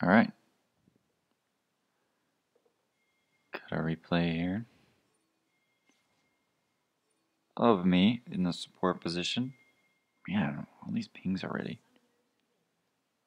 All right. Got a replay here of me in the support position. Man, all these pings already.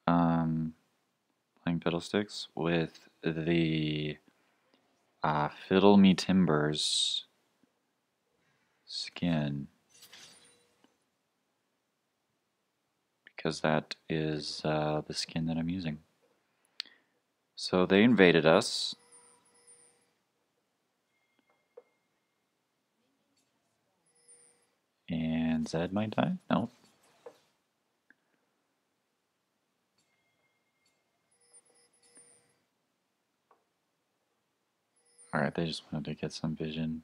Playing Fiddlesticks with the Fiddle Me Timbers skin. Because that is the skin that I'm using. So they invaded us. And Zed might die? No. Alright, they just wanted to get some vision.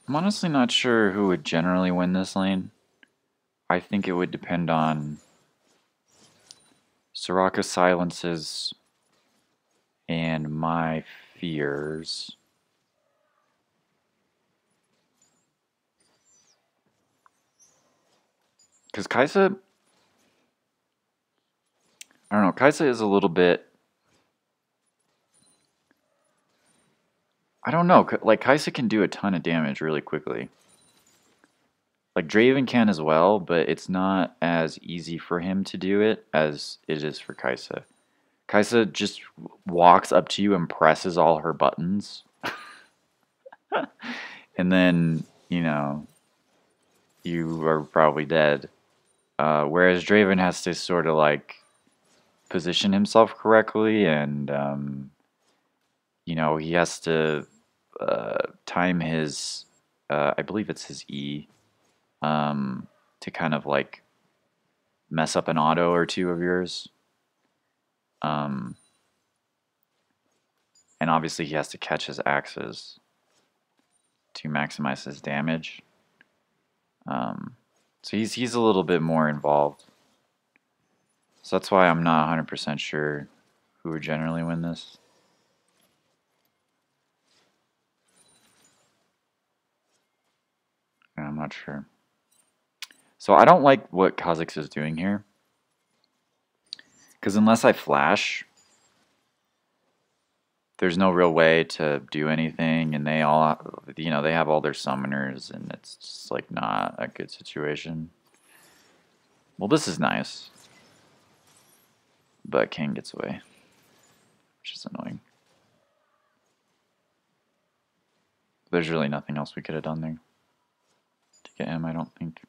I'm honestly not sure who would generally win this lane. I think it would depend on Soraka's silences and my fears. Because Kaisa, I don't know, Kaisa is a little bit, I don't know, like Kaisa can do a ton of damage really quickly. Like Draven can as well, but it's not as easy for him to do it as it is for Kaisa. Kaisa just walks up to you and presses all her buttons. And then, you know, you are probably dead. Whereas Draven has to sort of like position himself correctly and, you know, he has to time his, I believe it's his E, to kind of like mess up an auto or two of yours. And obviously he has to catch his axes to maximize his damage. So he's a little bit more involved. So that's why I'm not 100% sure who would generally win this. I'm not sure. So I don't like what Kha'Zix is doing here. Because unless I flash, there's no real way to do anything, and they all, you know, they have all their summoners, and it's just like not a good situation. Well, this is nice, but King gets away, which is annoying. There's really nothing else we could have done there to get him, I don't think.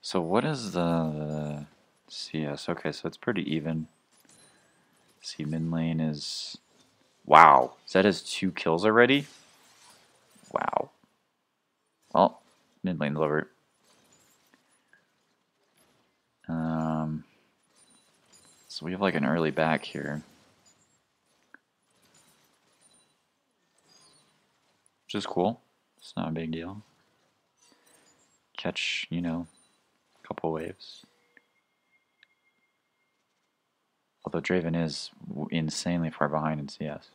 So what is the CS? Okay, so it's pretty even. See, mid lane is... Wow, Zed has 2 kills already? Wow. Well, mid lane's over. So we have like an early back here. Which is cool. It's not a big deal. Catch, you know, a couple waves. Although Draven is insanely far behind in CS.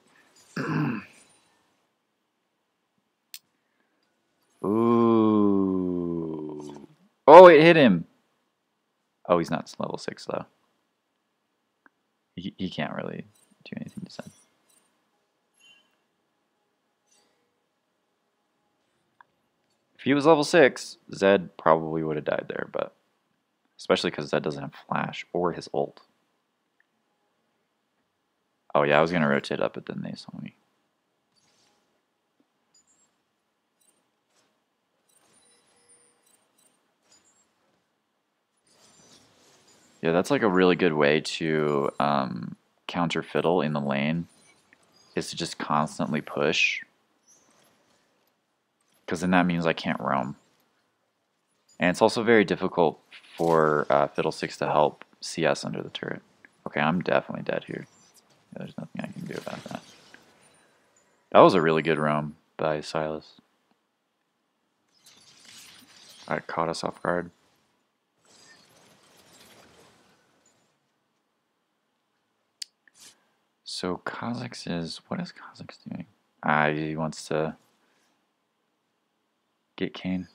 Ooh. Oh, it hit him. Oh, he's not level 6 though. He can't really do anything to Zed. If he was level 6, Zed probably would have died there, but especially because Zed doesn't have flash or his ult. Oh yeah, I was gonna rotate up, but then they saw me. Yeah, that's like a really good way to counter fiddle in the lane, is to just constantly push. Because then that means I can't roam. And it's also very difficult for Fiddlesticks to help CS under the turret. Okay, I'm definitely dead here. Yeah, there's nothing I can do about that. That was a really good roam by Silas. Alright, caught us off guard. So Kha'Zix is... What is Kha'Zix doing? He wants to get Kayn.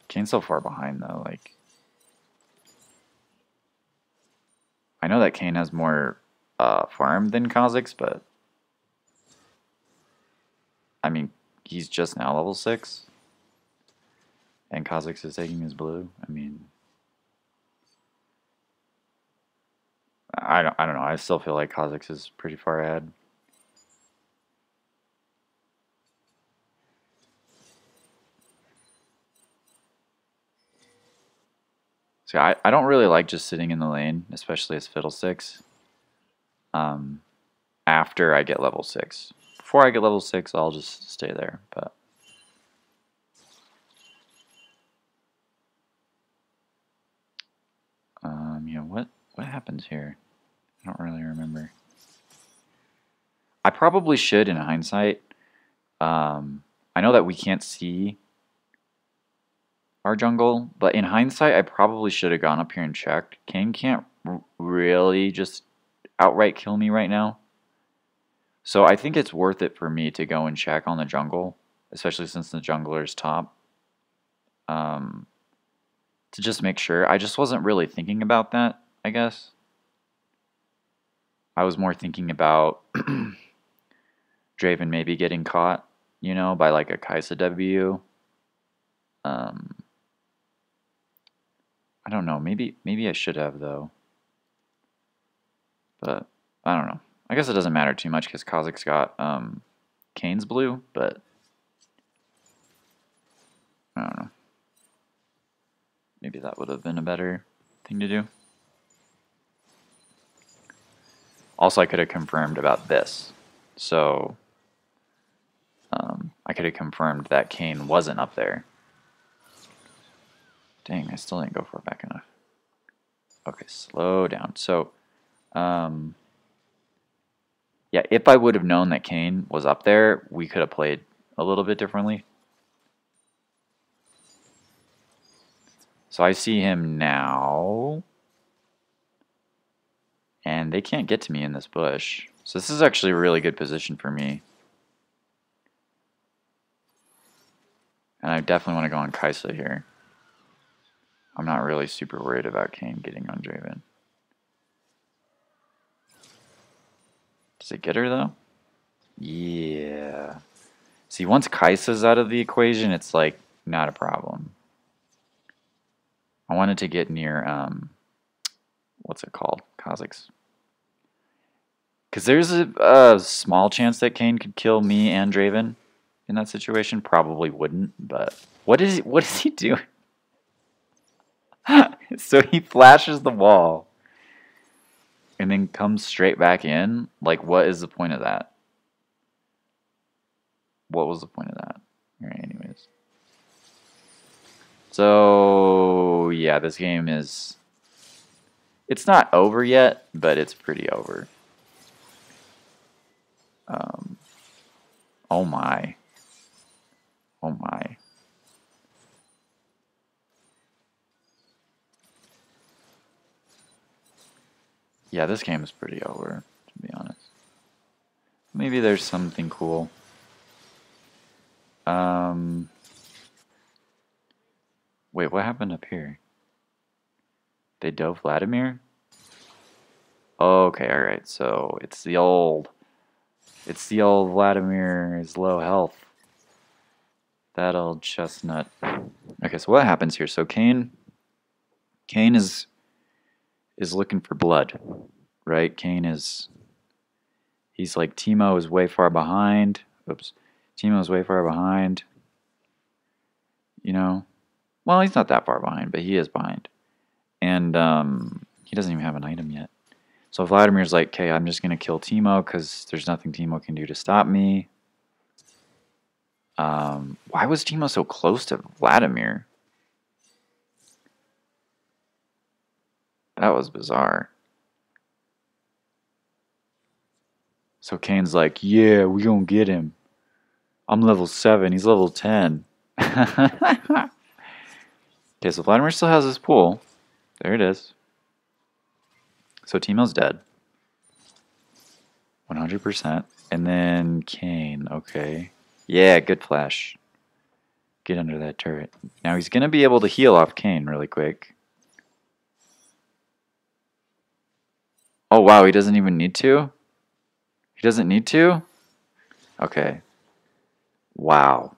Kayn's so far behind, though. Like, I know that Kayn has more farm than Kha'Zix, but... I mean, he's just now level 6. And Kha'Zix is taking his blue. I mean... I don't know. I still feel like Kha'Zix is pretty far ahead. See, I don't really like just sitting in the lane, especially as Fiddlesticks. After I get level 6. Before I get level 6, I'll just stay there. But yeah, what happens here? I don't really remember. I probably should, in hindsight. I know that we can't see our jungle, but in hindsight, I probably should have gone up here and checked. Kayn can't really just outright kill me right now. So I think it's worth it for me to go and check on the jungle, especially since the jungler is top. To just make sure. I just wasn't really thinking about that, I guess. I was more thinking about Draven maybe getting caught, you know, by like a Kai'Sa W. I don't know. Maybe I should have, though. But I don't know. I guess it doesn't matter too much because Kha'Zix got Kayn's blue, but I don't know. Maybe that would have been a better thing to do. Also, I could have confirmed about this. So I could have confirmed that Kayn wasn't up there. Dang, I still didn't go far back enough. Okay, slow down. So, yeah, if I would have known that Kayn was up there, we could have played a little bit differently. So I see him now. And they can't get to me in this bush. So this is actually a really good position for me. And I definitely want to go on Kai'Sa here. I'm not really super worried about Kayn getting on Draven. Does it get her, though? Yeah. See, once Kai'Sa's out of the equation, it's, like, not a problem. I wanted to get near, what's it called? Kha'Zix. Because there's a small chance that Kayn could kill me and Draven in that situation. Probably wouldn't, but... What is he doing? So he flashes the wall and then comes straight back in? Like, what is the point of that? What was the point of that? Alright, anyways. So, yeah, this game is... It's not over yet, but it's pretty over. Oh my. Oh my. Yeah, this game is pretty over, to be honest. Maybe there's something cool. Wait, what happened up here? They dove Vladimir? Okay, alright, so it's the old Vladimir is low health. That old chestnut. Okay, so what happens here? So Kayn is looking for blood, right? He's like, Teemo is way far behind. Oops. Teemo is way far behind. You know? Well, he's not that far behind, but he is behind. And he doesn't even have an item yet. So Vladimir's like, okay, I'm just going to kill Teemo because there's nothing Teemo can do to stop me. Why was Teemo so close to Vladimir? That was bizarre. So Kane's like, yeah, we gonna get him. I'm level 7, he's level 10. Okay, so Vladimir still has his pool. There it is. So Teemo's dead. 100%. And then Kane. Okay. Yeah, good flash. Get under that turret. Now he's going to be able to heal off Kane really quick. Oh, wow. He doesn't even need to? He doesn't need to? Okay. Wow.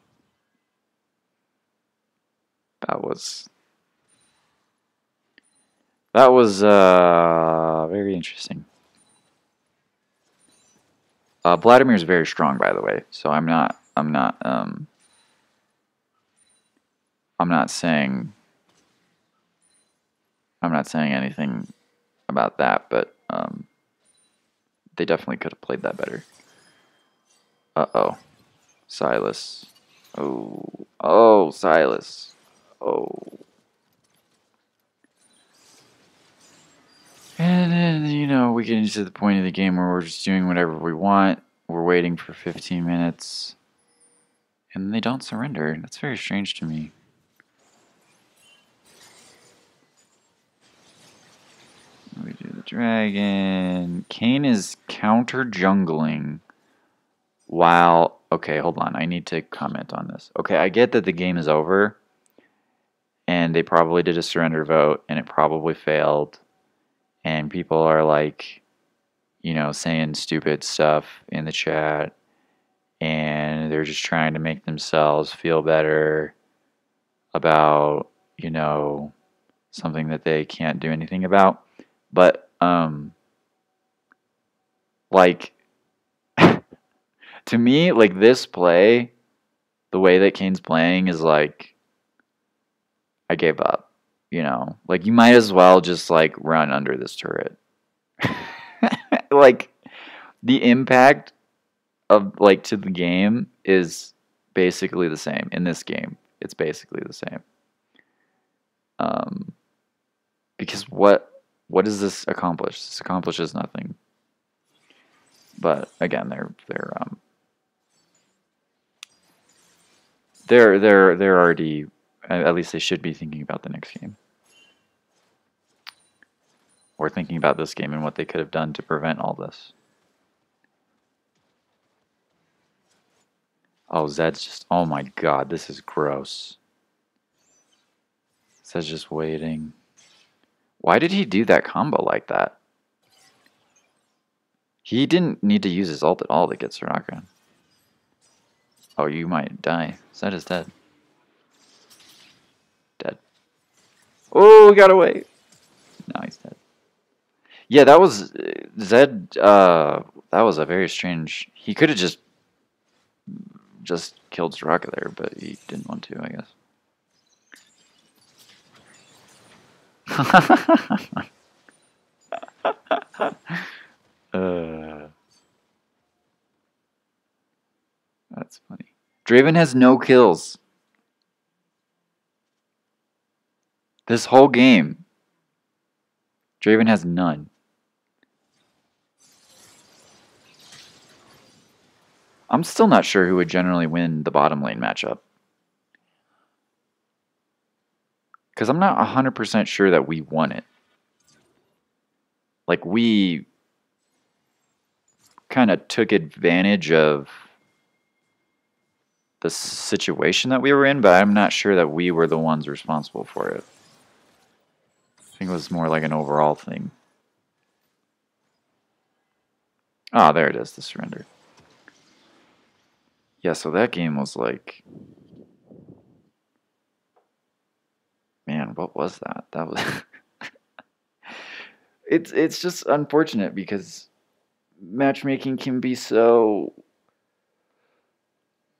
That was... That was very interesting. Vladimir's very strong, by the way. So I'm not saying anything about that, but they definitely could have played that better. Uh-oh. Silas. Oh, Silas. Oh. And then, you know, we get into the point of the game where we're just doing whatever we want. We're waiting for 15 minutes. And they don't surrender. That's very strange to me. We do the dragon. Kane is counter jungling while... Okay, hold on. I need to comment on this. Okay, I get that the game is over. And they probably did a surrender vote. And it probably failed. And people are like, you know, saying stupid stuff in the chat. And they're just trying to make themselves feel better about, you know, something that they can't do anything about. But, like, to me, like, this play, the way that Kane's playing is like, I gave up, you know? Like, you might as well just, like, run under this turret. Like, the impact of, like, to the game is basically the same. In this game, it's basically the same. Because what does this accomplish? This accomplishes nothing. But again, they're already, at least they should be thinking about the next game, or thinking about this game and what they could have done to prevent all this. Oh, Zed's just, oh my god, this is gross. Zed's just waiting. Why did he do that combo like that? He didn't need to use his ult at all to get Soraka. Oh, you might die. Zed is dead. Dead. Oh, we got away. No, he's dead. Yeah, that was Zed. That was a very strange. He could have just killed Soraka there, but he didn't want to, I guess. That's funny. Draven has no kills. This whole game. Draven has none. I'm still not sure who would generally win the bottom lane matchup. Because I'm not 100% sure that we won it. Like, we kind of took advantage of the situation that we were in, but I'm not sure that we were the ones responsible for it. I think it was more like an overall thing. Ah, there it is, the surrender. Yeah, so that game was like... Man, what was that? That was... It's just unfortunate because matchmaking can be so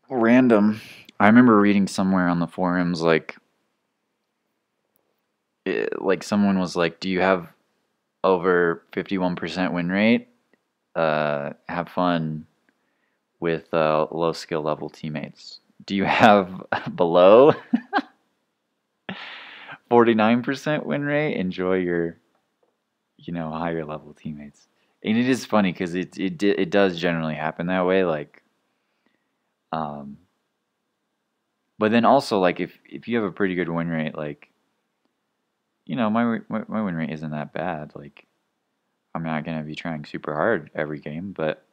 random. I remember reading somewhere on the forums, like someone was like, "Do you have over 51% win rate? Have fun with low skill level teammates. Do you have below 49% win rate? Enjoy your, you know, higher level teammates." And it is funny because it does generally happen that way, like. But then also, like, if you have a pretty good win rate, like, you know, my win rate isn't that bad. Like, I'm not gonna be trying super hard every game, but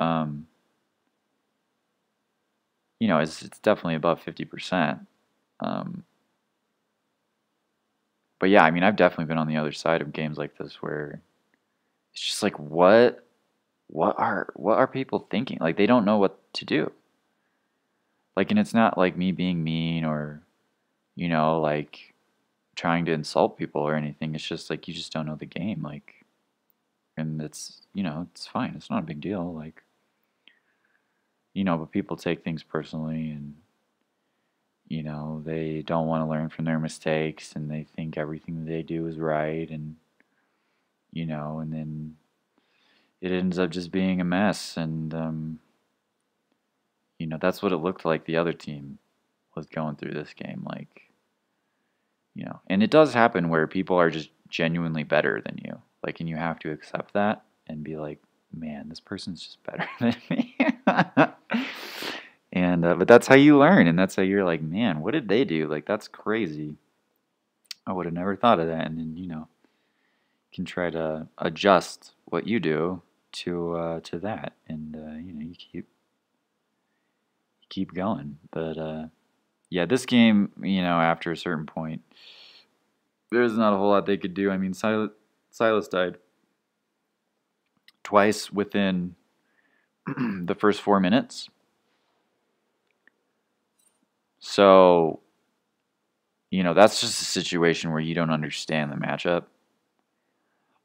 you know, it's definitely above 50%. Um, but yeah, I mean, I've definitely been on the other side of games like this where it's just like, what are people thinking? Like they don't know what to do. Like, and it's not like me being mean or, you know, like trying to insult people or anything. It's just like you just don't know the game. Like, and it's, you know, it's fine. It's not a big deal. Like, you know, but people take things personally and, you know, they don't want to learn from their mistakes and they think everything that they do is right and, you know, and then it ends up just being a mess. And, you know, that's what it looked like the other team was going through this game. Like, you know, and it does happen where people are just genuinely better than you. Like, and you have to accept that and be like, man, this person's just better than me. And, but that's how you learn. And that's how you're like, man, what did they do? Like, that's crazy. I would have never thought of that. And then, you know, can try to adjust what you do to that. And, you know, you keep going. But, yeah, this game, you know, after a certain point, there's not a whole lot they could do. I mean, Silas died twice within the first 4 minutes. So, you know, that's just a situation where you don't understand the matchup.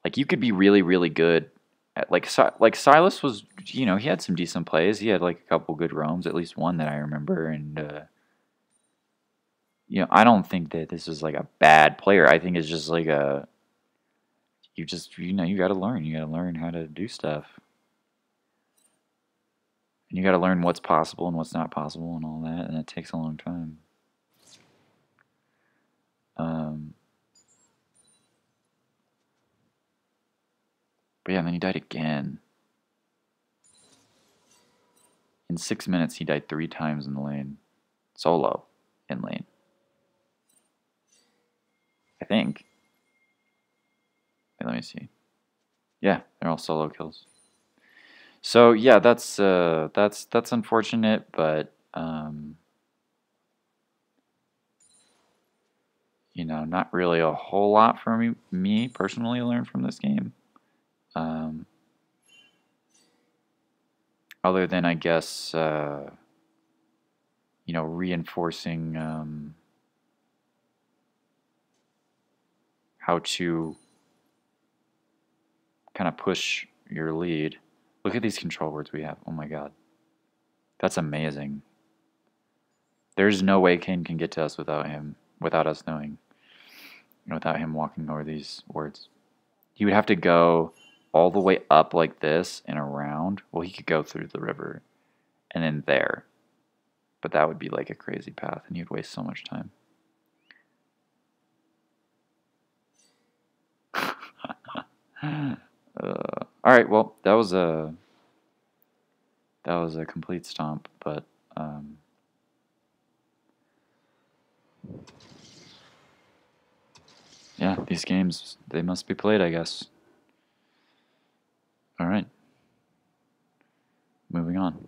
Like, you could be really, really good at, like Silas was, you know, he had some decent plays. He had, like, a couple good roams, at least one that I remember. And, you know, I don't think that this is, like, a bad player. I think it's just, like, you know, you got to learn. You got to learn how to do stuff. And you got to learn what's possible and what's not possible and all that, and it takes a long time. Um, but yeah, and then he died again. In 6 minutes, he died 3 times in the lane. Solo in lane. I think. Wait, let me see. Yeah, they're all solo kills. So yeah, that's unfortunate, but you know, not really a whole lot for me personally learned from this game. Um, other than I guess you know, reinforcing how to kind of push your lead. Look at these control words we have. Oh my god. That's amazing. There's no way Kane can get to us without him, without us knowing, without him walking over these words. He would have to go all the way up like this and around. Well, he could go through the river and then there. But that would be like a crazy path and he'd waste so much time. All right, well, that was a complete stomp, but yeah, these games, they must be played, I guess. All right, moving on.